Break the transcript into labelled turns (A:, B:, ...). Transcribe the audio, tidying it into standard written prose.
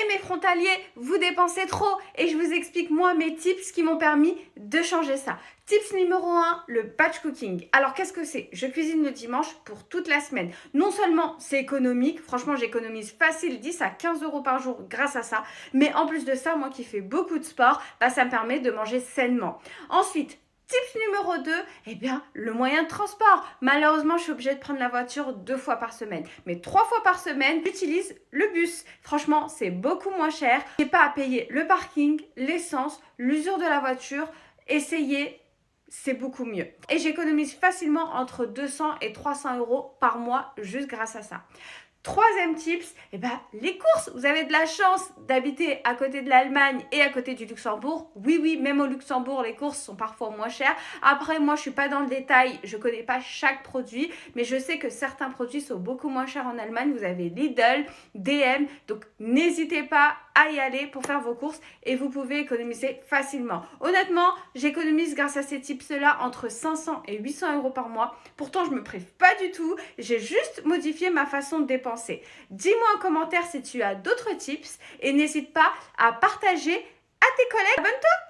A: mes frontaliers, vous dépensez trop et je vous explique moi mes tips qui m'ont permis de changer ça. Tips numéro 1, le batch cooking. Alors qu'est-ce que c'est? Je cuisine le dimanche pour toute la semaine. Non seulement c'est économique, franchement j'économise facile 10 à 15 euros par jour grâce à ça, mais en plus de ça, moi qui fais beaucoup de sport, ça me permet de manger sainement. Ensuite, tips numéro 2, le moyen de transport. Malheureusement, je suis obligée de prendre la voiture 2 fois par semaine. Mais 3 fois par semaine, j'utilise le bus. Franchement, c'est beaucoup moins cher. Je n'ai pas à payer le parking, l'essence, l'usure de la voiture. Essayez, c'est beaucoup mieux. Et j'économise facilement entre 200 et 300 euros par mois juste grâce à ça. Troisième tips, les courses. Vous avez de la chance d'habiter à côté de l'Allemagne et à côté du Luxembourg. Oui, même au Luxembourg, les courses sont parfois moins chères. Après, moi, je suis pas dans le détail. Je connais pas chaque produit, mais je sais que certains produits sont beaucoup moins chers en Allemagne. Vous avez Lidl, DM. Donc, n'hésitez pas à y aller pour faire vos courses et vous pouvez économiser facilement. Honnêtement, j'économise grâce à ces tips-là entre 500 et 800 euros par mois. Pourtant, je me prive pas du tout. J'ai juste modifié ma façon de dépenser. Dis-moi en commentaire si tu as d'autres tips et n'hésite pas à partager à tes collègues. Abonne-toi!